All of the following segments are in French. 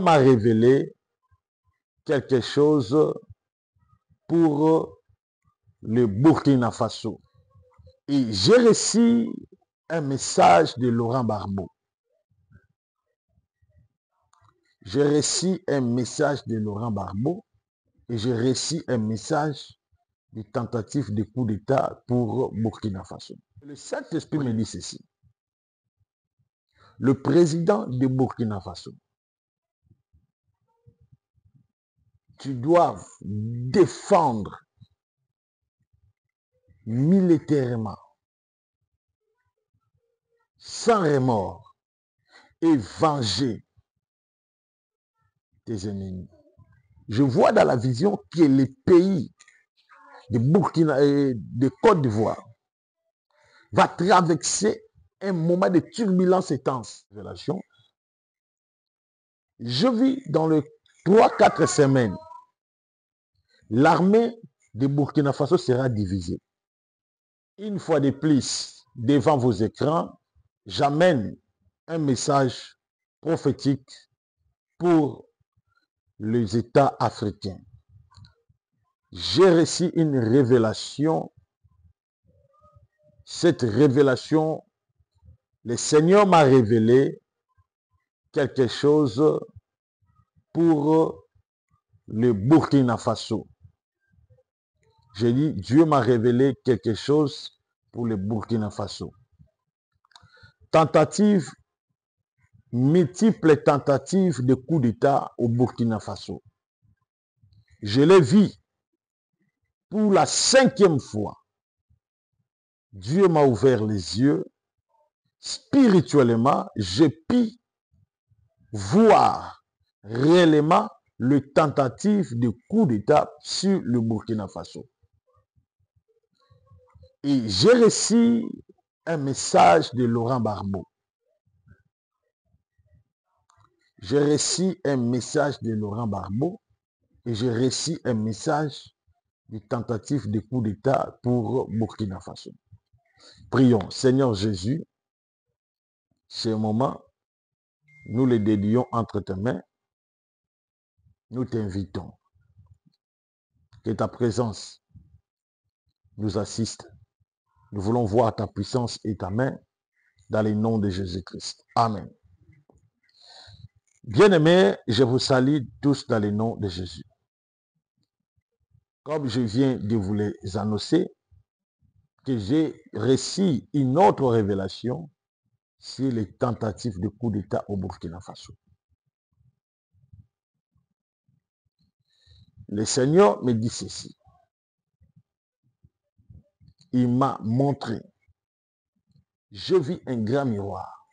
m'a révélé quelque chose pour le Burkina Faso. Et j'ai reçu un message de Laurent Gbagbo. J'ai reçu un message de Laurent Gbagbo et j'ai reçu un message de tentative de coup d'État pour Burkina Faso. Le Saint-Esprit me dit ceci. Le président de Burkina Faso, tu dois défendre militairement, sans remords, et venger tes ennemis. Je vois dans la vision que les pays de Burkina et de Côte d'Ivoire va traverser un moment de turbulence intense. Je vis dans les 3-4 semaines, l'armée de Burkina Faso sera divisée. Une fois de plus, devant vos écrans, j'amène un message prophétique pour les États africains. J'ai reçu une révélation. Cette révélation, le Seigneur m'a révélé quelque chose pour le Burkina Faso. J'ai dit, Dieu m'a révélé quelque chose pour le Burkina Faso. Multiples tentatives de coup d'État au Burkina Faso. Je l'ai vu pour la 5e fois. Dieu m'a ouvert les yeux. Spirituellement, j'ai pu voir réellement le tentative de coup d'État sur le Burkina Faso. Et j'ai reçu un message de Laurent Gbagbo. J'ai reçu un message de Laurent Gbagbo et j'ai reçu un message de tentative de coup d'État pour Burkina Faso. Prions, Seigneur Jésus, ce moment, nous le dédions entre tes mains. Nous t'invitons. Que ta présence nous assiste. Nous voulons voir ta puissance et ta main dans le nom de Jésus-Christ. Amen. Bien-aimés, je vous salue tous dans le nom de Jésus. Comme je viens de vous les annoncer, que j'ai reçu une autre révélation sur les tentatives de coup d'État au Burkina Faso. Le Seigneur me dit ceci. Il m'a montré. Je vis un grand miroir.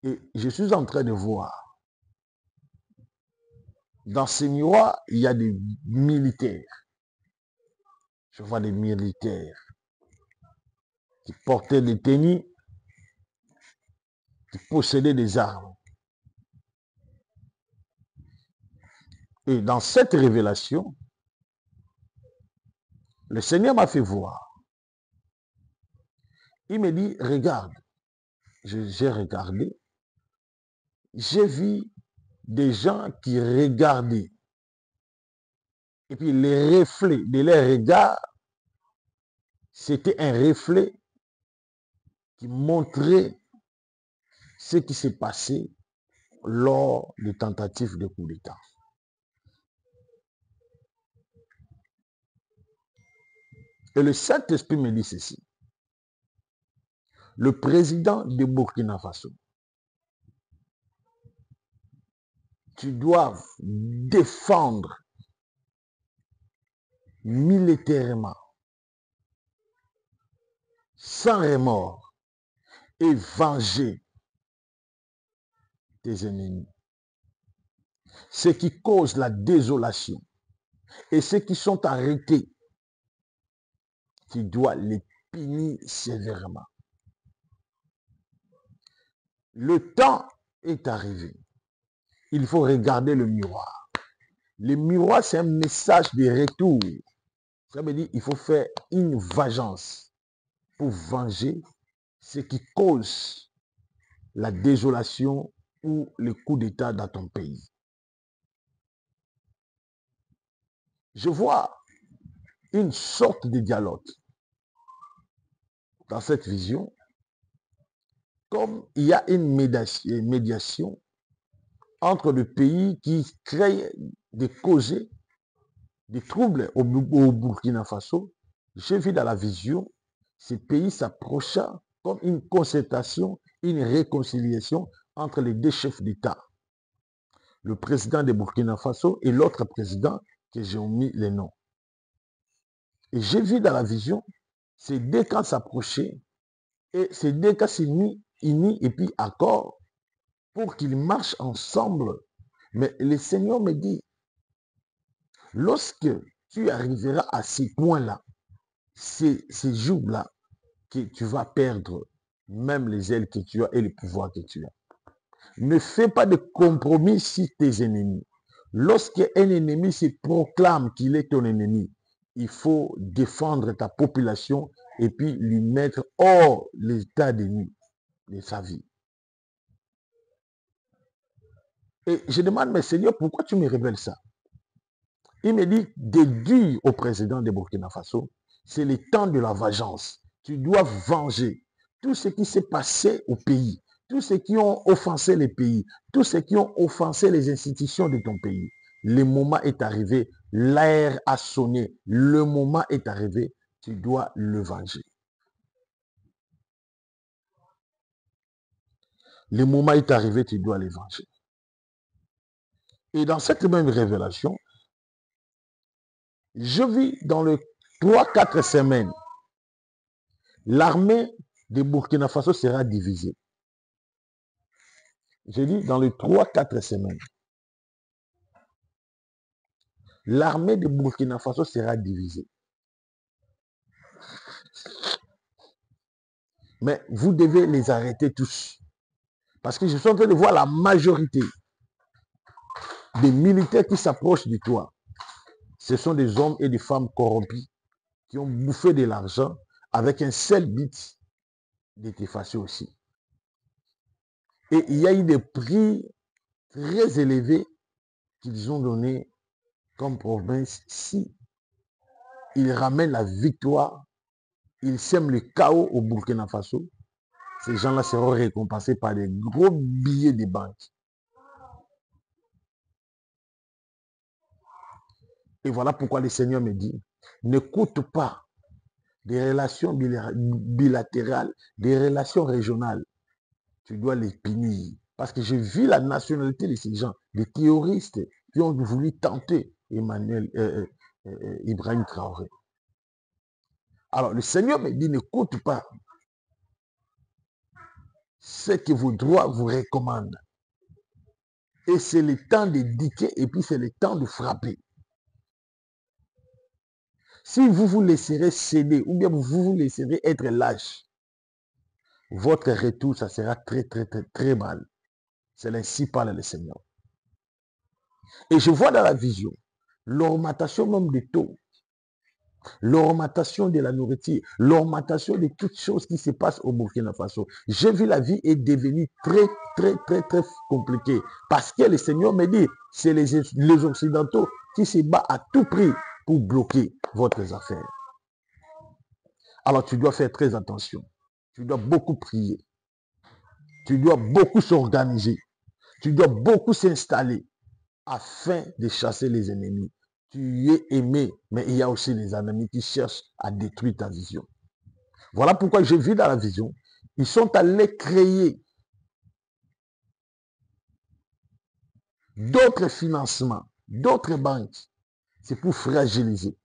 Et je suis en train de voir. Dans ce miroir, il y a des militaires. Je vois des militaires qui portaient des tenues, qui possédaient des armes. Et dans cette révélation, le Seigneur m'a fait voir. Il me dit, regarde. J'ai regardé. J'ai vu des gens qui regardaient. Et puis les reflets de leur regard, c'était un reflet qui montrait ce qui s'est passé lors des tentatives de coup d'État. Et le Saint-Esprit me dit ceci. Le président de Burkina Faso, tu dois défendre militairement, sans remords, et venger tes ennemis. Ceux qui causent la désolation et ceux qui sont arrêtés, tu dois les punir sévèrement. Le temps est arrivé. Il faut regarder le miroir. Le miroir, c'est un message de retour. Ça veut dire qu'il faut faire une vengeance pour venger ce qui cause la désolation ou le coup d'État dans ton pays. Je vois une sorte de dialogue dans cette vision, comme il y a une médiation entre le pays qui crée des causes, des troubles au Burkina Faso. J'ai vu dans la vision ces pays s'approchant comme une concertation, une réconciliation entre les deux chefs d'État, le président de Burkina Faso et l'autre président que j'ai omis les noms. Et j'ai vu dans la vision ces deux camps s'approcher et ces deux camps s'est unis et puis accord pour qu'ils marchent ensemble. Mais le Seigneur me dit, lorsque tu arriveras à ces points-là, ces jours-là, que tu vas perdre même les ailes que tu as et le pouvoir que tu as. Ne fais pas de compromis sur tes ennemis. Lorsqu'un ennemi se proclame qu'il est ton ennemi, il faut défendre ta population et puis lui mettre hors l'état de nuit de sa vie. Et je demande, mais Seigneur, pourquoi tu me révèles ça? Il me dit de dire au président de Burkina Faso, c'est le temps de la vengeance. Tu dois venger tout ce qui s'est passé au pays, tous ceux qui ont offensé les pays, tous ceux qui ont offensé les institutions de ton pays. Le moment est arrivé, l'air a sonné, le moment est arrivé, tu dois le venger. Le moment est arrivé, tu dois le venger. Et dans cette même révélation, je vis dans les 3-4 semaines, l'armée de Burkina Faso sera divisée. J'ai dit dans les 3-4 semaines, l'armée de Burkina Faso sera divisée. Mais vous devez les arrêter tous. Parce que je suis en train de voir la majorité des militaires qui s'approchent de toi. Ce sont des hommes et des femmes corrompus qui ont bouffé de l'argent avec un seul but de t'effacer aussi. Et il y a eu des prix très élevés qu'ils ont donnés comme province. Si ils ramènent la victoire, ils sèment le chaos au Burkina Faso, ces gens-là seront récompensés par des gros billets de banque. Et voilà pourquoi le Seigneur me dit, n'écoute pas des relations bilatérales, des relations régionales. Tu dois les punir. Parce que j'ai vu la nationalité de ces gens, des terroristes qui ont voulu tenter Ibrahim Traoré. Alors le Seigneur me dit, n'écoute pas ce que vos droits vous recommandent. Et c'est le temps de diquer et puis c'est le temps de frapper. Si vous vous laisserez céder ou bien vous vous laisserez être lâche, votre retour, ça sera très, très, très, très mal. C'est ainsi parle le Seigneur. Et je vois dans la vision l'augmentation même des taux, l'augmentation de la nourriture, l'augmentation de toutes choses qui se passent au Burkina Faso. J'ai vu la vie est devenue très, très, très, très compliquée. Parce que le Seigneur me dit, c'est les Occidentaux qui se battent à tout prix pour bloquer votre affaire. Alors tu dois faire très attention. Tu dois beaucoup prier. Tu dois beaucoup s'organiser. Tu dois beaucoup s'installer afin de chasser les ennemis. Tu es aimé, mais il y a aussi les ennemis qui cherchent à détruire ta vision. Voilà pourquoi j'ai vu dans la vision, ils sont allés créer d'autres financements, d'autres banques. C'est pour fragiliser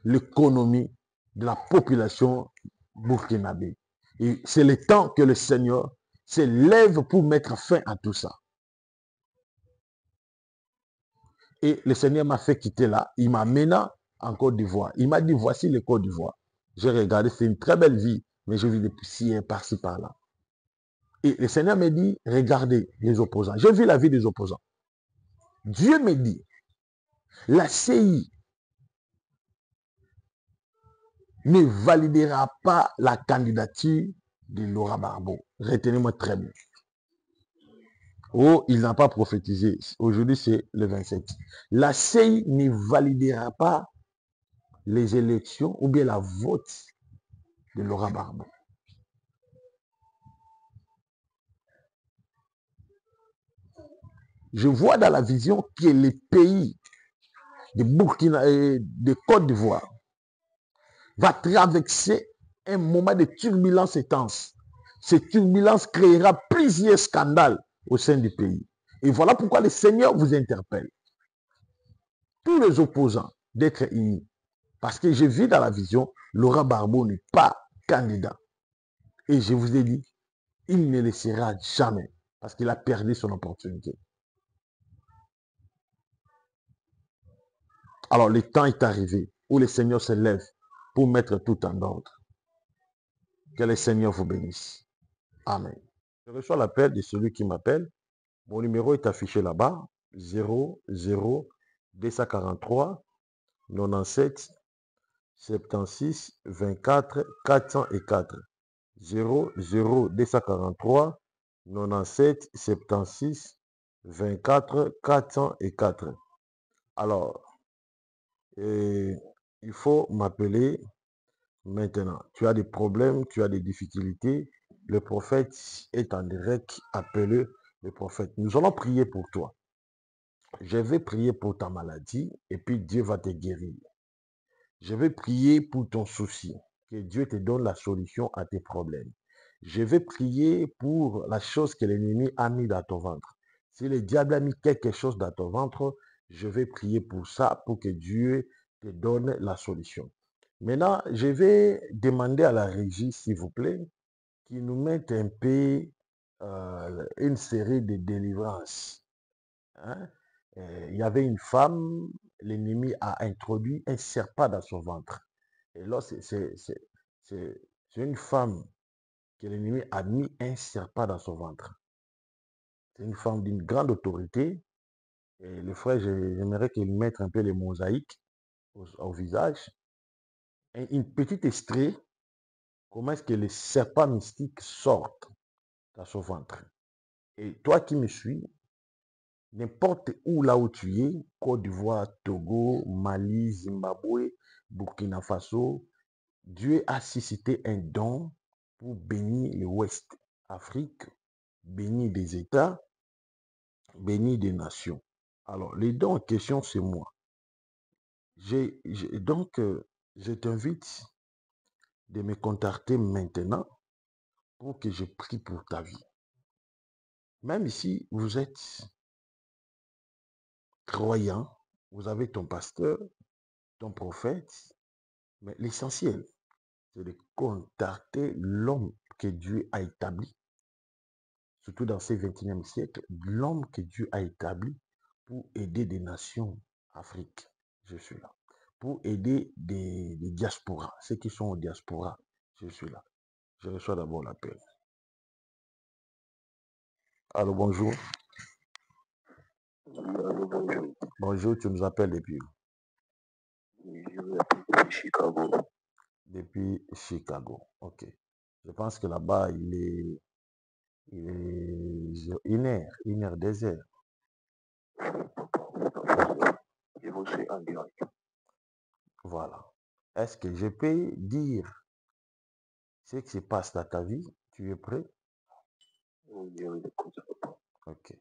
l'économie de la population burkinabé. Et c'est le temps que le Seigneur se lève pour mettre fin à tout ça. Et le Seigneur m'a fait quitter là. Il m'a mené en Côte d'Ivoire. Il m'a dit, voici le Côte d'Ivoire. J'ai regardé, c'est une très belle vie, mais je vis des poussières par-ci, par-là. Et le Seigneur m'a dit, regardez les opposants. J'ai vu la vie des opposants. Dieu me dit, la CI ne validera pas la candidature de Laurent Barbeau. Retenez-moi très bien. Oh, il n'a pas prophétisé. Aujourd'hui, c'est le 27. La CEI ne validera pas les élections ou bien la vote de Laurent Barbeau. Je vois dans la vision que les pays de Burkina et de Côte d'Ivoire va traverser un moment de turbulence intense. Cette turbulence créera plusieurs scandales au sein du pays. Et voilà pourquoi le Seigneur vous interpelle, tous les opposants, d'être unis. Parce que j'ai vu dans la vision, Laurent Barbeau n'est pas candidat. Et je vous ai dit, il ne le sera jamais. Parce qu'il a perdu son opportunité. Alors le temps est arrivé où le Seigneur se lève pour mettre tout en ordre. Que le Seigneur vous bénisse. Amen. Je reçois l'appel de celui qui m'appelle. Mon numéro est affiché là-bas. 00 243 97 76 24 404. 00 243 97 76 24 404. Alors, il faut m'appeler maintenant. Tu as des problèmes, tu as des difficultés. Le prophète est en direct. Appelez le prophète. Nous allons prier pour toi. Je vais prier pour ta maladie et puis Dieu va te guérir. Je vais prier pour ton souci. Que Dieu te donne la solution à tes problèmes. Je vais prier pour la chose que l'ennemi a mis dans ton ventre. Si le diable a mis quelque chose dans ton ventre, je vais prier pour ça, pour que Dieu te donne la solution. Maintenant, je vais demander à la régie, s'il vous plaît, qu'il nous mette un peu une série de délivrances. Hein? Il y avait une femme, l'ennemi a introduit un serpent dans son ventre. Et là, c'est une femme que l'ennemi a mis un serpent dans son ventre. C'est une femme d'une grande autorité. Et le frère, j'aimerais qu'il mette un peu les mosaïques au visage. Et une petite extrait, comment est-ce que les serpents mystiques sortent dans son ventre. Et toi qui me suis, n'importe où là où tu es, Côte d'Ivoire, Togo, Mali, Zimbabwe, Burkina Faso, Dieu a suscité un don pour bénir l'Ouest Afrique, bénir des États, bénir des nations. Alors, les dons en question, c'est moi. Donc, je t'invite de me contacter maintenant pour que je prie pour ta vie. Même si vous êtes croyant, vous avez ton pasteur, ton prophète, mais l'essentiel, c'est de contacter l'homme que Dieu a établi, surtout dans ce 21e siècle, l'homme que Dieu a établi pour aider des nations Afrique. Je suis là. Pour aider des diasporas, ceux qui sont en diaspora, je suis là. Je reçois d'abord l'appel. Allô, bonjour. Allô, bonjour. Bonjour, tu nous appelles depuis où? Je vous appelle depuis Chicago. Depuis Chicago. Ok. Je pense que là-bas, il est 1 heure, 2 heures. Je vous suis en direct. Voilà. Est-ce que je peux dire ce qui se passe dans ta vie? Tu es prêt? Oui, je vous écoute. Ok.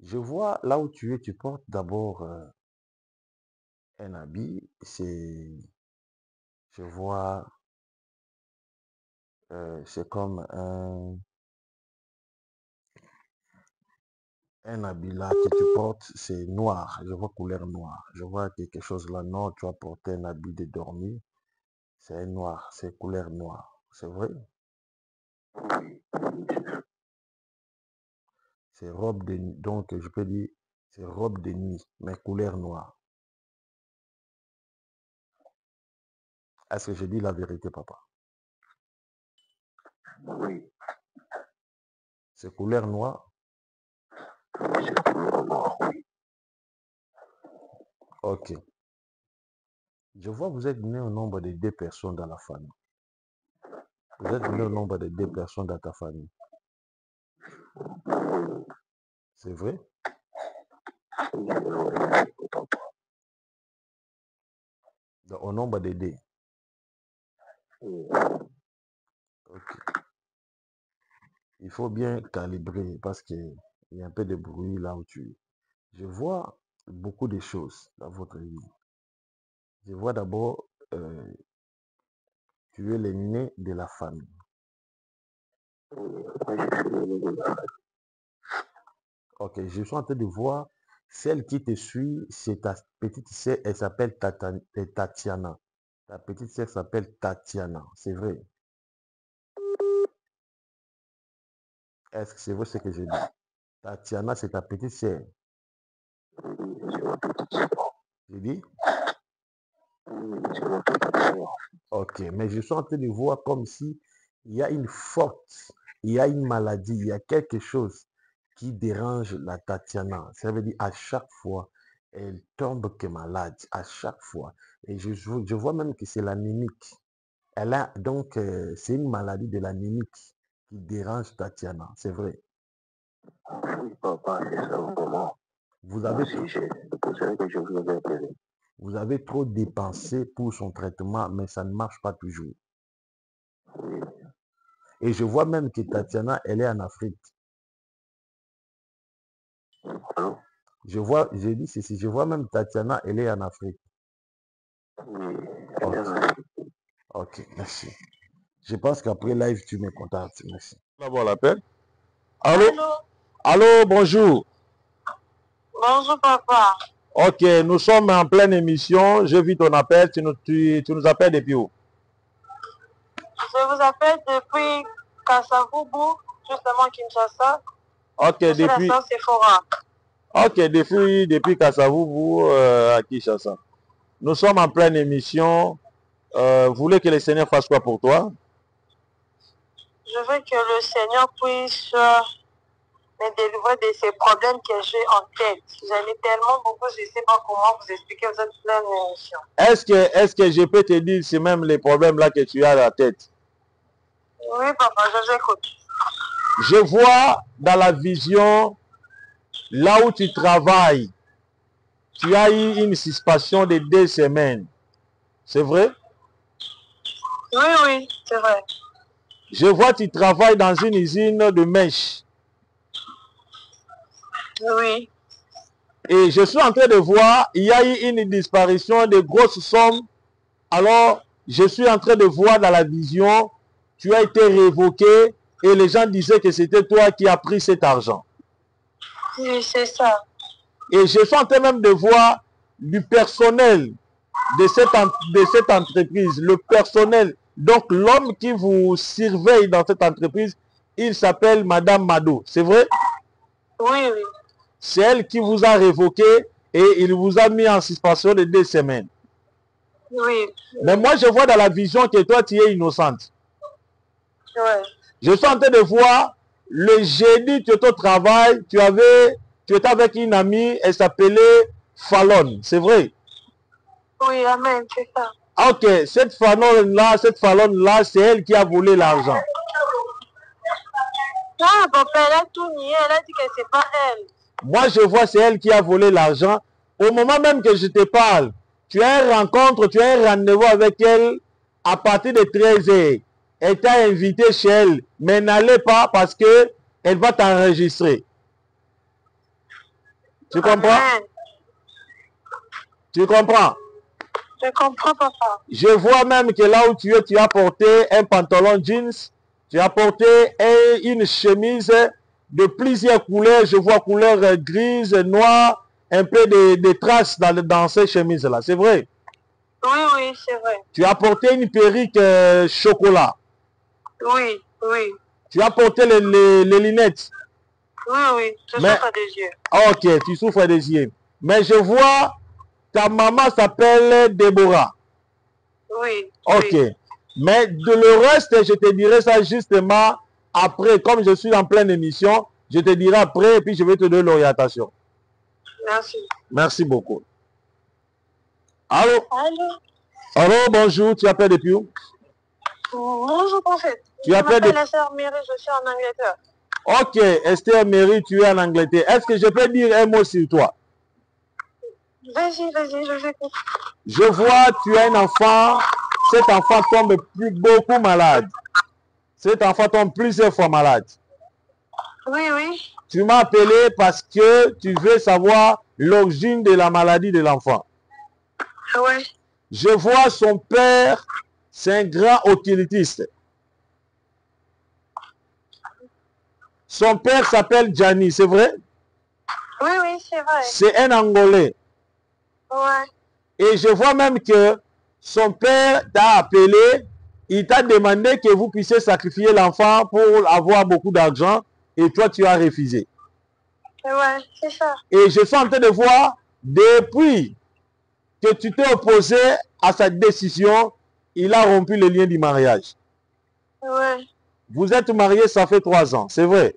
Je vois là où tu es, tu portes d'abord un habit. Je vois, c'est comme un habit là que tu portes, c'est noir. Je vois couleur noire. Je vois quelque chose là. Non, tu as porté un habit de dormir. C'est noir, c'est couleur noire. C'est vrai? Oui, C'est robe de nuit. Donc, je peux dire, c'est robe de nuit, mais couleur noire. Est-ce que je dis la vérité, papa? oui, C'est couleur noire? c'est couleur noire, oui. Ok. Je vois que vous êtes né au nombre de 2 personnes dans la famille. Vous êtes venu au nombre de 2 personnes dans ta famille. Oui, C'est vrai? oui, c'est vrai, autant pas. Donc, au nombre de 2. Oui, Ok. Il faut bien calibrer parce qu'il y a un peu de bruit là où tu es. Je vois beaucoup de choses dans votre vie. Je vois d'abord, tu es l'aîné de la famille. oui, moi je suis le de la Ok, je suis en train de voir celle qui te suit, c'est ta petite sœur, elle s'appelle Tatiana. Ta petite sœur s'appelle Tatiana, c'est vrai. Est-ce que c'est vrai ce que je dis? Tatiana, c'est ta petite sœur. oui, c'est ma petite sœur. Je dis? Oui, c'est ma petite sœur. Ok, mais je suis en train de voir comme si il y a une faute, il y a une maladie, il y a quelque chose qui dérange la Tatiana. Ça veut dire à chaque fois, elle tombe que malade, à chaque fois. Et je vois même que c'est l'anémique. Elle a donc, c'est une maladie de l'anémique qui dérange Tatiana, c'est vrai. Oui, papa, c'est ça vraiment. Vous Moi avez, aussi, c'est pour ça que je vous ai appelé. vous avez trop dépensé pour son traitement, mais ça ne marche pas toujours. Oui, Et je vois même que Tatiana, elle est en Afrique. allô? J'ai dit ceci, je vois même Tatiana, elle est en Afrique. Oui, elle est Ok, en Afrique. ok, merci. Je pense qu'après live, tu me contactes. Merci. D'abord l'appel. Allô? Allô? Allô, bonjour. Bonjour papa. Ok, nous sommes en pleine émission. J'ai vu ton appel. Tu nous appelles depuis où? Je vous appelle depuis Kasavubu, justement Kinshasa. Ok, Je suis la depuis, sœur Sephora. ok, depuis Kasavubu à Kinshasa. Nous sommes en pleine émission. Vous voulez que le Seigneur fasse quoi pour toi? Je veux que le Seigneur puisse me délivrer de ces problèmes que j'ai en tête. J'en ai tellement beaucoup, je ne sais pas comment vous expliquer, vous êtes plein d'émissions. Est-ce que je peux te dire, c'est même les problèmes là que tu as à la tête? Oui papa, je vous écoute. Je vois dans la vision, là où tu travailles, tu as eu une suspension de 2 semaines. C'est vrai? Oui, oui, c'est vrai. Je vois que tu travailles dans une usine de mèche. Oui. Et je suis en train de voir, il y a eu une disparition de grosses sommes. Alors, je suis en train de voir dans la vision, tu as été révoqué et les gens disaient que c'était toi qui as pris cet argent. Oui, c'est ça. Et je suis en train même de voir du personnel de cette entreprise, le personnel. Donc, l'homme qui vous surveille dans cette entreprise, il s'appelle Madame Mado. C'est vrai? Oui, oui. C'est elle qui vous a révoqué et il vous a mis en suspension de 2 semaines. Oui. Mais moi, je vois dans la vision que toi, tu es innocente. Ouais. Je suis en train de voir, le jeudi, tu étais au travail, tu étais avec une amie, elle s'appelait Fallon. C'est vrai? Oui, amen, c'est ça. Ok, cette Fallon-là, c'est elle qui a volé l'argent. Ah, papa, elle a tout nié, elle a dit que c'est pas elle. Moi, je vois, c'est elle qui a volé l'argent. Au moment même que je te parle, tu as une rencontre, tu as un rendez-vous avec elle à partir de 13h. Elle t'a invité chez elle, mais n'allez pas parce que elle va t'enregistrer. Tu comprends? Amen. Tu comprends? Je comprends, papa. Je vois même que là où tu es, tu as porté un pantalon jeans, tu as porté une chemise de plusieurs couleurs. Je vois couleur grise, noire, un peu de traces dans ces chemises-là. C'est vrai? Oui, oui, c'est vrai. Tu as porté une perruque chocolat. Oui, oui. Tu as porté les lunettes. Oui, oui. Je Mais, souffre des yeux. ok, tu souffres des yeux. Mais je vois, ta maman s'appelle Déborah. Oui, Ok. oui. Mais de le reste, je te dirai ça justement après. Comme je suis en pleine émission, je te dirai après et puis je vais te donner l'orientation. Merci. Merci beaucoup. Allô? Allô? Allô, bonjour, tu appelles depuis où? Bonjour, prophète. Tu appelles m'appelle la sœur Mary, je suis en Angleterre. Ok, Esther Mary, tu es en Angleterre. Est-ce que je peux dire un mot sur toi? Vas-y, je vous écoute. Je vois, tu as un enfant. Cet enfant tombe beaucoup malade. Cet enfant tombe plusieurs fois malade. Oui, oui. Tu m'as appelé parce que tu veux savoir l'origine de la maladie de l'enfant. Ouais. Je vois son père, c'est un grand occultiste. Son père s'appelle Gianni, c'est vrai? Oui, oui, c'est vrai. C'est un Angolais. Ouais. Et je vois même que son père t'a appelé, il t'a demandé que vous puissiez sacrifier l'enfant pour avoir beaucoup d'argent et toi tu as refusé. Ouais, c'est ça. Et je suis en train de voir, depuis que tu t'es opposé à sa décision, il a rompu le lien du mariage. Ouais. Vous êtes mariés, ça fait 3 ans, c'est vrai.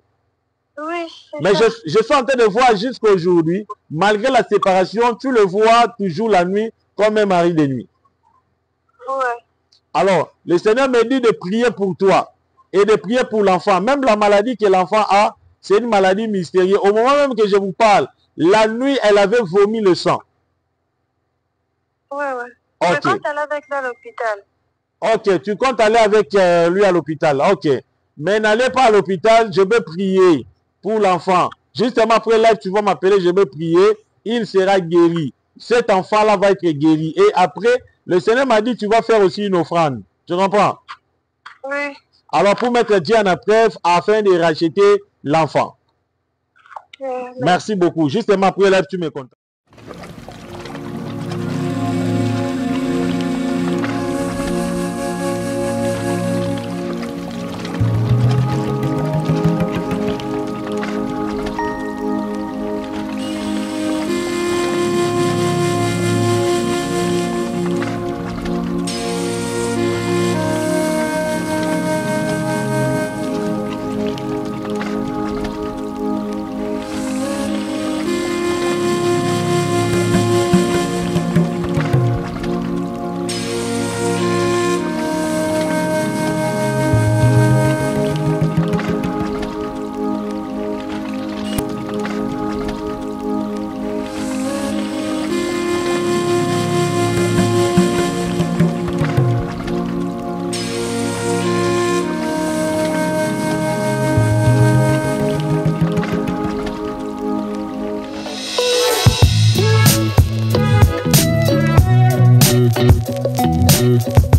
Oui, Mais ça. je suis en train de voir jusqu'à aujourd'hui, malgré la séparation, tu le vois toujours la nuit comme un mari de nuit. Ouais. Alors, le Seigneur me dit de prier pour toi et de prier pour l'enfant. Même la maladie que l'enfant a, c'est une maladie mystérieuse. Au moment même que je vous parle, la nuit, elle avait vomi le sang. Ouais, ouais. Ok. Je compte aller avec lui à l'hôpital. Ok, tu comptes aller avec lui à l'hôpital. Ok. Mais n'allez pas à l'hôpital, je vais prier pour l'enfant. Justement après là, tu vas m'appeler, je vais prier. Il sera guéri. Cet enfant-là va être guéri. Et après, le Seigneur m'a dit, tu vas faire aussi une offrande. Tu comprends? Oui. Alors pour mettre Dieu en preuve afin de racheter l'enfant. Merci beaucoup. Justement après là, tu me contactes. Thank you.